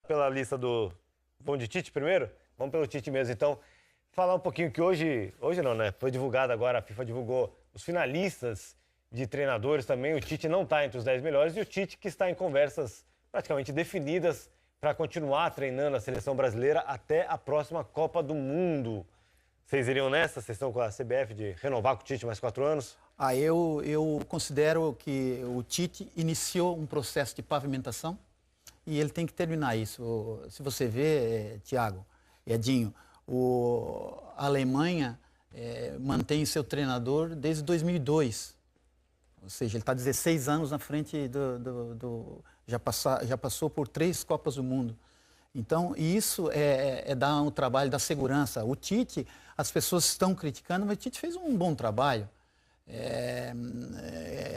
pela lista do... Vamos de Tite primeiro? Vamos pelo Tite mesmo, então. Falar um pouquinho que hoje não, né? Foi divulgado agora, a FIFA divulgou os finalistas de treinadores também. O Tite não está entre os 10 melhores e o Tite que está em conversas praticamente definidas para continuar treinando a seleção brasileira até a próxima Copa do Mundo. Vocês iriam nessa? Vocês estão com a CBF de renovar com o Tite mais 4 anos? Eu considero que o Tite iniciou um processo de pavimentação e ele tem que terminar isso. Se você vê, Thiago, Edinho, a Alemanha mantém seu treinador desde 2002. Ou seja, ele está 16 anos na frente já passou por 3 Copas do Mundo. Então, isso é dar um trabalho da segurança. O Tite, as pessoas estão criticando, mas o Tite fez um bom trabalho.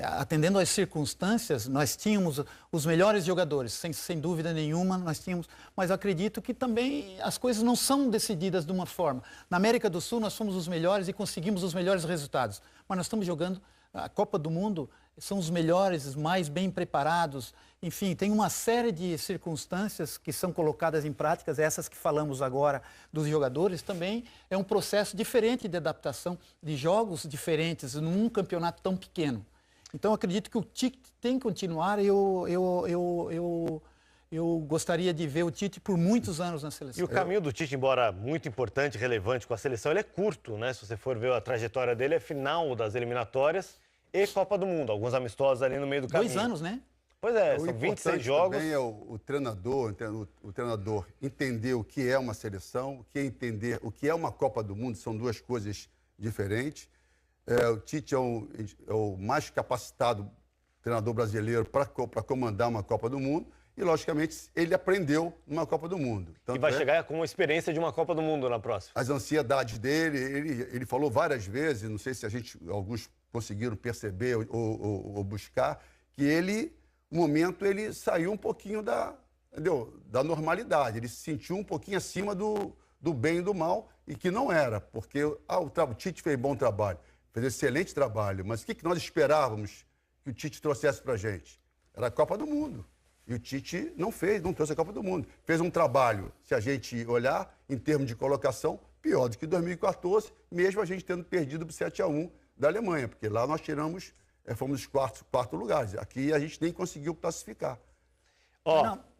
Atendendo às circunstâncias, nós tínhamos os melhores jogadores, sem dúvida nenhuma, nós tínhamos, mas eu acredito que também as coisas não são decididas de uma forma. Na América do Sul, nós fomos os melhores e conseguimos os melhores resultados, mas nós estamos jogando a Copa do Mundo, são os melhores, os mais bem preparados, enfim, tem uma série de circunstâncias que são colocadas em práticas, essas que falamos agora dos jogadores, também é um processo diferente de adaptação de jogos diferentes num campeonato tão pequeno. Então, acredito que o Tite tem que continuar, eu gostaria de ver o Tite por muitos anos na seleção. E o caminho do Tite, embora muito importante, relevante com a seleção, ele é curto, né? Se você for ver a trajetória dele, é final das eliminatórias e Copa do Mundo. Alguns amistosos ali no meio do caminho. 2 anos, né? Pois é, são 26 jogos. Também é o treinador entender o que é uma seleção, entender o que é uma Copa do Mundo, são 2 coisas diferentes. O Tite é o mais capacitado treinador brasileiro para comandar uma Copa do Mundo. E, logicamente, ele aprendeu numa Copa do Mundo. E vai chegar com a experiência de uma Copa do Mundo na próxima. As ansiedades dele, ele falou várias vezes, não sei se alguns conseguiram perceber ou buscar, que no momento, ele saiu um pouquinho da normalidade. Ele se sentiu um pouquinho acima do bem e do mal, e que não era, porque o Tite fez bom trabalho, fez excelente trabalho, mas o que nós esperávamos que o Tite trouxesse para a gente? Era a Copa do Mundo. E o Tite não trouxe a Copa do Mundo. Fez um trabalho, se a gente olhar, em termos de colocação, pior do que 2014, mesmo a gente tendo perdido por 7-1 da Alemanha, porque lá nós fomos os quarto lugares. Aqui a gente nem conseguiu classificar.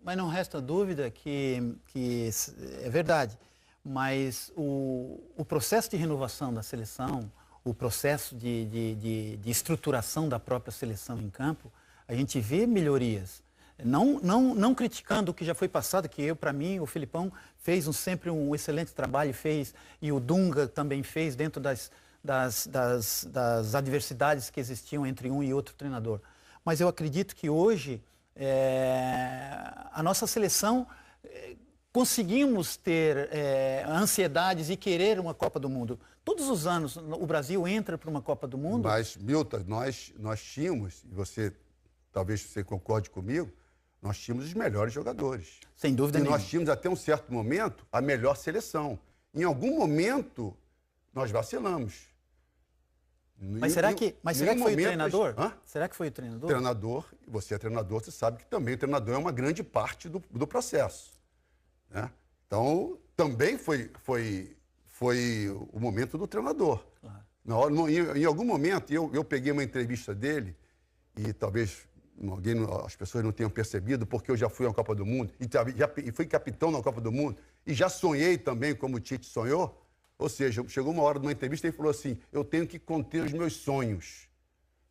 Mas não resta dúvida que é verdade, mas o processo de renovação da seleção, o processo de estruturação da própria seleção em campo, a gente vê melhorias. Não criticando o que já foi passado, que para mim, o Filipão fez sempre um excelente trabalho, e o Dunga também fez dentro das adversidades que existiam entre um e outro treinador. Mas eu acredito que hoje, a nossa seleção, conseguimos ter ansiedades e querer uma Copa do Mundo. Todos os anos o Brasil entra para uma Copa do Mundo. Mas, Milton, nós tínhamos, e talvez você concorde comigo, nós tínhamos os melhores jogadores. Sem dúvida nenhuma. Nós tínhamos, até um certo momento, a melhor seleção. Em algum momento, nós vacilamos. Mas será que foi o treinador? Será que foi o treinador? Você é treinador, você sabe que também o treinador é uma grande parte do processo. Né? Então, também foi o momento do treinador. Claro. Em algum momento, eu peguei uma entrevista dele, e talvez as pessoas não tenham percebido, porque eu já fui à Copa do Mundo, e fui capitão na Copa do Mundo, e já sonhei também como o Tite sonhou. Ou seja, chegou uma hora numa entrevista e ele falou assim, eu tenho que conter os meus sonhos.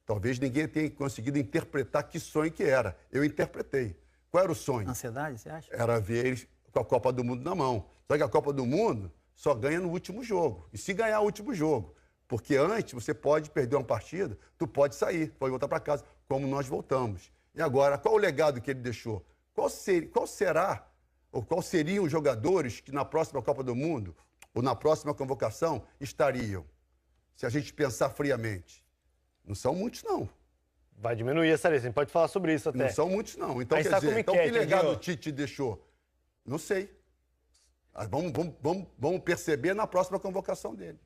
Talvez ninguém tenha conseguido interpretar que sonho que era. Eu interpretei. Qual era o sonho? Ansiedade, você acha? Era ver eles com a Copa do Mundo na mão. Só que a Copa do Mundo só ganha no último jogo. E se ganhar o último jogo? Porque antes você pode perder uma partida, tu pode sair, pode voltar para casa, como nós voltamos. E agora, qual o legado que ele deixou? Qual seriam os jogadores que na próxima Copa do Mundo ou na próxima convocação estariam? Se a gente pensar friamente. Não são muitos, não. Vai diminuir essa lista, a gente pode falar sobre isso até. Não são muitos, não. Então, quer dizer, que legado o Tite deixou? Não sei. Vamos perceber na próxima convocação dele.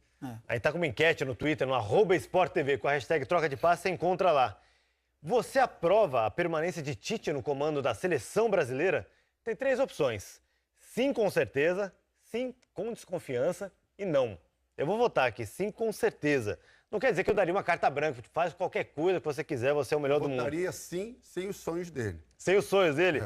Aí tá com uma enquete no Twitter, no @SportTV, com a hashtag troca de passe, você encontra lá. Você aprova a permanência de Tite no comando da seleção brasileira? Tem 3 opções. Sim, com certeza, sim, com desconfiança e não. Eu vou votar aqui, sim, com certeza. Não quer dizer que eu daria uma carta branca, faz qualquer coisa que você quiser, você é o melhor do mundo. Votaria sim, sem os sonhos dele. Sem os sonhos dele?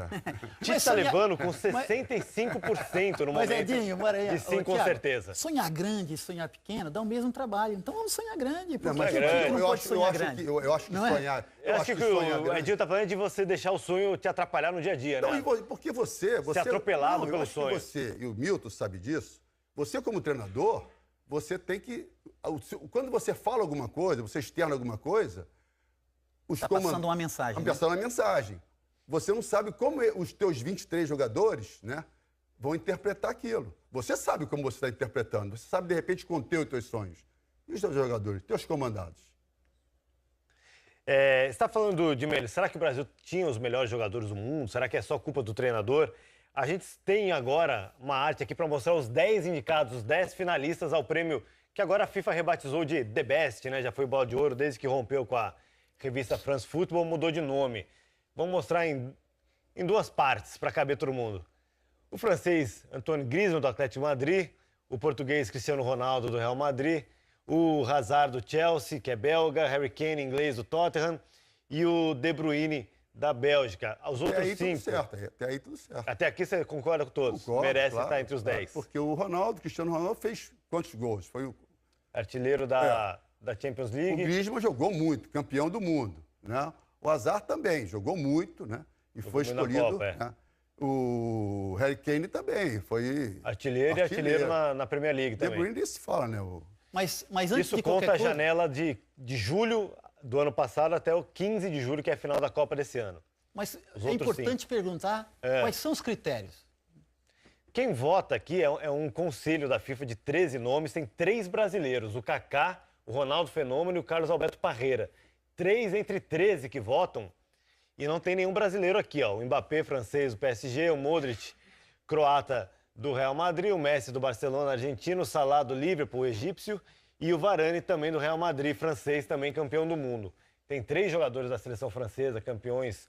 Tite está levando com 65% no Mas, momento Edinho, Maranhão, de sim, ô, com Thiago, certeza. Sonhar grande e sonhar pequeno dá o mesmo trabalho. Então vamos sonhar grande. Por Mas que grande. não pode sonhar grande? Eu acho que Não é? sonhar. Eu acho que sonhar o grande- Edinho está falando de você deixar o sonho te atrapalhar no dia a dia, Não, né? porque você atropelado não, eu pelo acho que sonho. você, e o Milton sabe disso, você como treinador, você tem que... Quando você fala alguma coisa, você externa alguma coisa, os Está passando uma mensagem. Está passando uma mensagem. Você não sabe como os teus 23 jogadores, né, vão interpretar aquilo. Você sabe como você está interpretando. Você sabe, de repente, conter os teus sonhos. E os teus jogadores, teus comandados? Você está falando de melhor. Será que o Brasil tinha os melhores jogadores do mundo? Será que é só culpa do treinador? A gente tem agora uma arte aqui para mostrar os 10 indicados, os 10 finalistas ao prêmio que agora a FIFA rebatizou de The Best, né? Já foi Bola de Ouro desde que rompeu com a revista France Football, mudou de nome. Vamos mostrar em 2 partes para caber todo mundo. O francês Antoine Griezmann, do Atlético de Madrid, o português Cristiano Ronaldo, do Real Madrid, o Hazard, do Chelsea, que é belga, Harry Kane, inglês, do Tottenham, e o De Bruyne, da Bélgica. Os outros Até aí 5. tudo certo. Até aí tudo certo. Até aqui você concorda com todos? Concordo, Merece claro, estar entre os 10. Porque o Cristiano Ronaldo fez quantos gols? Foi o Artilheiro da Champions League. Griezmann jogou muito, campeão do mundo, né? O Hazard também jogou muito, né? E foi muito na escolhido. Copa, é. Né? O Harry Kane também foi Artilheiro e artilheiro na Premier League De também. Bruyne nem se fala, né? Mas antes Isso de conta qualquer a coisa... janela de julho do ano passado até o 15 de julho, que é a final da Copa desse ano. Mas Os é outros importante perguntar quais são os critérios. Quem vota aqui é um conselho da FIFA de 13 nomes, tem 3 brasileiros, o Kaká, o Ronaldo Fenômeno e o Carlos Alberto Parreira. 3 entre 13 que votam e não tem nenhum brasileiro aqui, ó. O Mbappé, francês, do PSG, o Modric, croata, do Real Madrid, o Messi, do Barcelona, argentino, o Salah, do Liverpool, egípcio, e o Varane, também do Real Madrid, francês, também campeão do mundo. Tem 3 jogadores da seleção francesa, campeões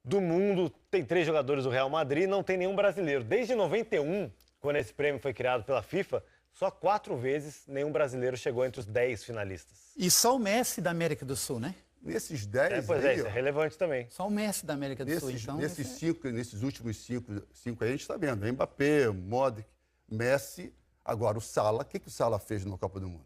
do mundo, tem 3 jogadores do Real Madrid, não tem nenhum brasileiro. Desde 91, quando esse prêmio foi criado pela FIFA, só 4 vezes nenhum brasileiro chegou entre os 10 finalistas. E só o Messi da América do Sul, né? Nesses 10 Pois aí, isso ó, é relevante também. Só o Messi da América do Sul. Então, nesses últimos 5 aí, a gente está vendo. Mbappé, Modric, Messi. Agora, o Salah, o que o Salah fez na Copa do Mundo?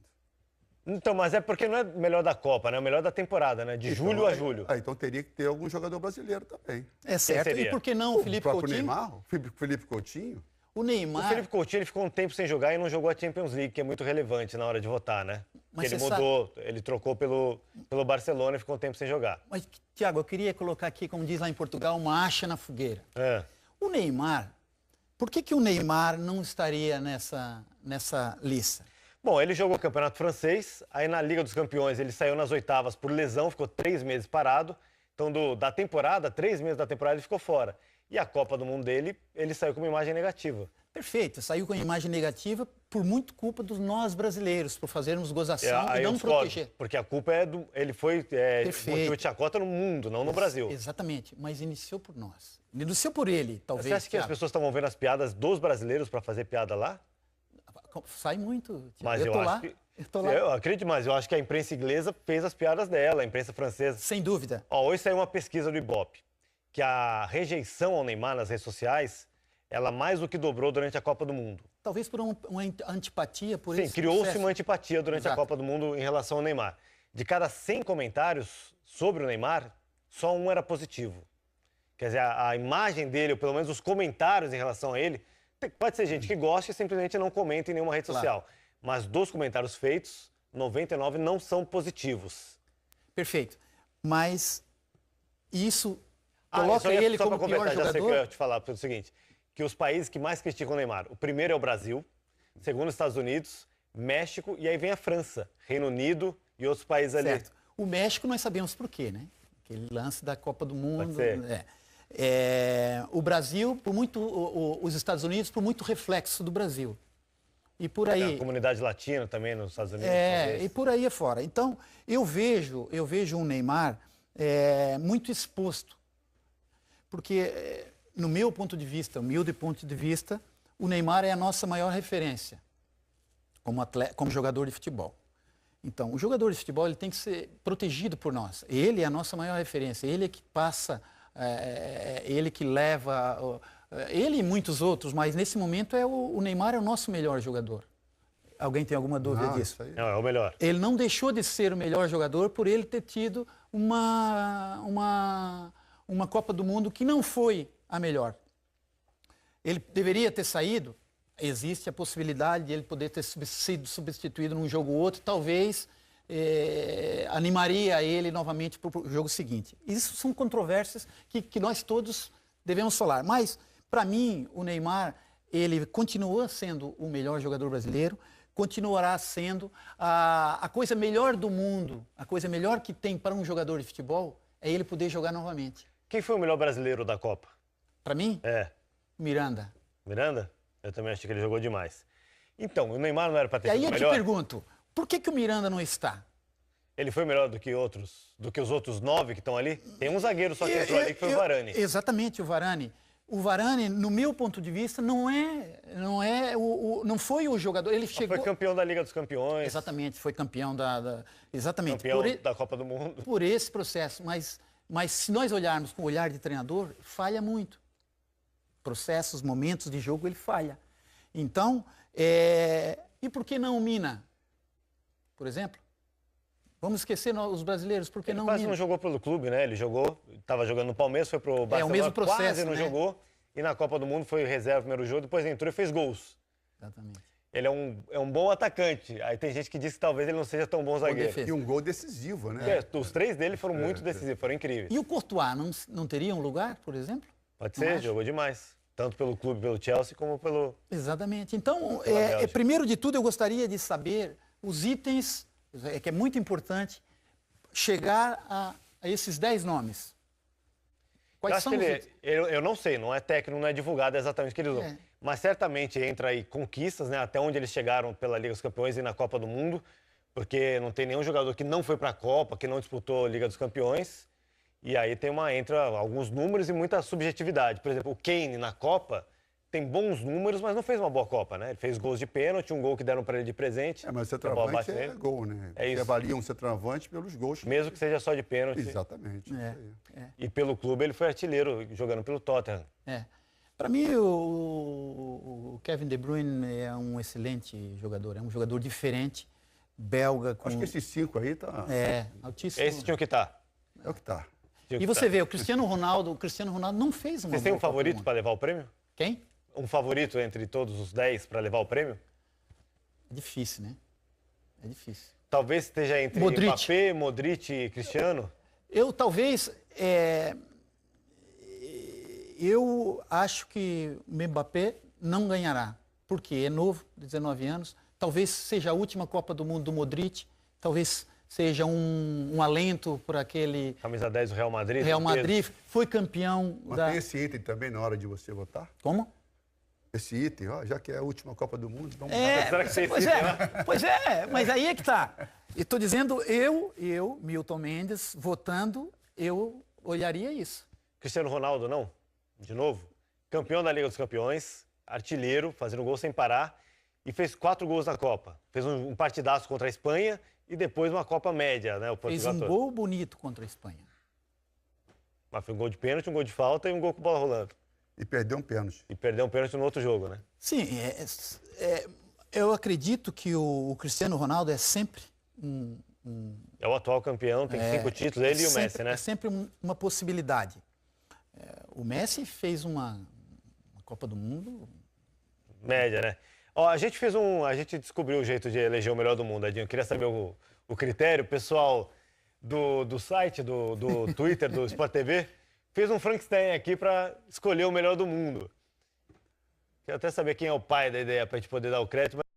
Então, mas é porque não é o melhor da Copa, né? É o melhor da temporada, né? De julho a julho. Então teria que ter algum jogador brasileiro também. é certo. seria? E por que não o Felipe próprio Coutinho? Neymar, o Felipe Coutinho. O O Neymar... Felipe Coutinho ele ficou um tempo sem jogar e não jogou a Champions League, que é muito relevante na hora de votar, né? Mas Ele você mudou, ele trocou pelo Barcelona e ficou um tempo sem jogar. Mas, Thiago, eu queria colocar aqui, como diz lá em Portugal, uma acha na fogueira. É. O Neymar, por que o Neymar não estaria nessa lista? Bom, ele jogou o Campeonato Francês, aí na Liga dos Campeões ele saiu nas oitavas por lesão, ficou 3 meses parado. Então, da temporada, 3 meses da temporada ele ficou fora. E a Copa do Mundo dele, ele saiu com uma imagem negativa. Perfeito, saiu com a imagem negativa por muito culpa dos nós brasileiros, por fazermos gozação Aí e eu não discordo, proteger. porque a culpa é ele foi motivo de chacota no mundo, não no Brasil. Exatamente, mas iniciou por nós. Iniciou por ele, talvez. Você acha que as Thiago. pessoas estavam vendo as piadas dos brasileiros para fazer piada lá? Sai muito. Thiago. Mas eu tô acho lá. que. Eu tô lá. Eu acredito, mas eu acho que a imprensa inglesa fez as piadas dela, a imprensa francesa. Sem dúvida. Ó, hoje saiu uma pesquisa do Ibope, que a rejeição ao Neymar nas redes sociais, ela mais do que dobrou durante a Copa do Mundo. Talvez por uma antipatia por Sim, esse criou-se processo. uma antipatia durante a Exato. Copa do Mundo em relação ao Neymar. De cada 100 comentários sobre o Neymar, só um era positivo. Quer dizer, a imagem dele, ou pelo menos os comentários em relação a ele, pode ser gente que gosta e simplesmente não comenta em nenhuma rede Claro. social. Mas dos comentários feitos, 99 não são positivos. Perfeito. Mas isso Só coloca ia- ele só como pra pior completar, já sei o que eu jogador? ia te falar, foi o seguinte, que os países que mais criticam o Neymar, o primeiro é o Brasil, segundo os Estados Unidos, México, e aí vem a França, Reino Unido e outros países ali. Certo. O México nós sabemos por quê, né? Aquele lance da Copa do Mundo. ser. O Brasil, por muito, os Estados Unidos, por muito reflexo do Brasil. E por aí. A comunidade latina também nos Estados Unidos. talvez. E por aí afora. Então, eu vejo um Neymar muito exposto. Porque no meu ponto de vista, humilde ponto de vista, o Neymar é a nossa maior referência como atleta, como jogador de futebol. Então, o jogador de futebol ele tem que ser protegido por nós. Ele é a nossa maior referência. Ele é que passa, ele que leva, ele e muitos outros, mas nesse momento o Neymar é o nosso melhor jogador. Alguém tem alguma dúvida disso? Isso aí. Não, é o melhor. Ele não deixou de ser o melhor jogador por ele ter tido uma Copa do Mundo que não foi a melhor. Ele deveria ter saído. Existe a possibilidade de ele poder ter sido substituído num jogo ou outro, talvez animaria ele novamente para o jogo seguinte. Isso são controvérsias que nós todos devemos falar. Mas, para mim, o Neymar, ele continua sendo o melhor jogador brasileiro, continuará sendo a coisa melhor do mundo, a coisa melhor que tem para um jogador de futebol é ele poder jogar novamente. Quem foi o melhor brasileiro da Copa? Para mim, Miranda? Eu também achei que ele jogou demais. Então, o Neymar não era para ter E aí sido eu te melhor? pergunto, por que o Miranda não está? Ele foi melhor do que os outros 9 que estão ali? Tem um zagueiro só que entrou ali, que foi o Varane. Exatamente, o Varane. O Varane, no meu ponto de vista, não foi o jogador. Ele chegou. Foi campeão da Liga dos Campeões. Exatamente, foi campeão exatamente. Campeão da Copa do Mundo. Por esse processo. Mas se nós olharmos com o olhar de treinador, falha muito. Processos, momentos de jogo, ele falha. Então, e por que não o Mina? Por exemplo? Vamos esquecer os brasileiros, por que não o Mina? Ele quase não jogou pelo clube, né? Ele estava jogando no Palmeiras, foi pro Barcelona, o mesmo processo, quase não né? jogou. E na Copa do Mundo foi reserva no primeiro jogo, depois entrou e fez gols. Exatamente. Ele é um bom atacante. Aí tem gente que diz que talvez ele não seja tão bom zagueiro. defesa. E um gol decisivo, né? Os 3 dele foram muito decisivos, foram incríveis. E o Courtois não teria um lugar, por exemplo? Pode ser, jogou demais. Tanto pelo clube, pelo Chelsea, como pelo... Exatamente. Então, Bélgica. primeiro de tudo, eu gostaria de saber os itens, que é muito importante, chegar a esses 10 nomes. Quais são os itens? Eu não sei, não é técnico, não é divulgado exatamente o que ele usou. É. Mas certamente entra aí conquistas, né? Até onde eles chegaram pela Liga dos Campeões e na Copa do Mundo, porque não tem nenhum jogador que não foi para a Copa, que não disputou a Liga dos Campeões. E aí entra alguns números e muita subjetividade. Por exemplo, o Kane na Copa tem bons números, mas não fez uma boa Copa, né? Ele fez gols de pênalti, um gol que deram para ele de presente. Mas o centroavante é gol, né? É isso. Você avalia um centroavante pelos gols. Mesmo que seja só de pênalti. Exatamente. Isso aí. E pelo clube ele foi artilheiro, jogando pelo Tottenham. Para mim, o Kevin De Bruyne é um excelente jogador, é um jogador diferente, belga. Acho que esses 5 aí tá... altíssimo. Esse tinha que estar. É o que tá. E você vê, o Cristiano Ronaldo não fez uma Vocês têm um boa Copa do favorito Mundo. para levar o prêmio? Quem? Um favorito entre todos os 10 para levar o prêmio? É difícil, né? É difícil. Talvez esteja entre Modric. Mbappé, Modric e Cristiano? Eu acho que o Mbappé não ganhará, porque é novo, 19 anos, talvez seja a última Copa do Mundo do Modric, talvez seja um alento para aquele Camisa 10 do Real Madrid. Real Madrid, foi campeão Mas tem esse item também na hora de você votar? Como? Esse item, ó, já que é a última Copa do Mundo, vamos Será que você Pois é, mas aí é que tá. E estou dizendo, eu, Milton Mendes, votando, eu olharia isso. Cristiano Ronaldo, não? De novo? Campeão da Liga dos Campeões, artilheiro, fazendo gol sem parar, e fez 4 gols na Copa. Fez um partidaço contra a Espanha e depois uma Copa média, né? O Fez Portugal um todo. gol bonito contra a Espanha. Mas foi um gol de pênalti, um gol de falta e um gol com bola rolando. E perdeu um pênalti. E perdeu um pênalti no outro jogo, né? Sim, eu acredito que o Cristiano Ronaldo é sempre É o atual campeão, tem 5 títulos, ele e o Messi, né? É sempre uma possibilidade. O Messi fez uma Copa do Mundo. Média, né? Ó, a gente descobriu o jeito de eleger o melhor do mundo, Edinho. Eu queria saber o critério. O pessoal do site, do Twitter, do Sport TV, fez um Frankenstein aqui para escolher o melhor do mundo. Quero até saber quem é o pai da ideia para a gente poder dar o crédito.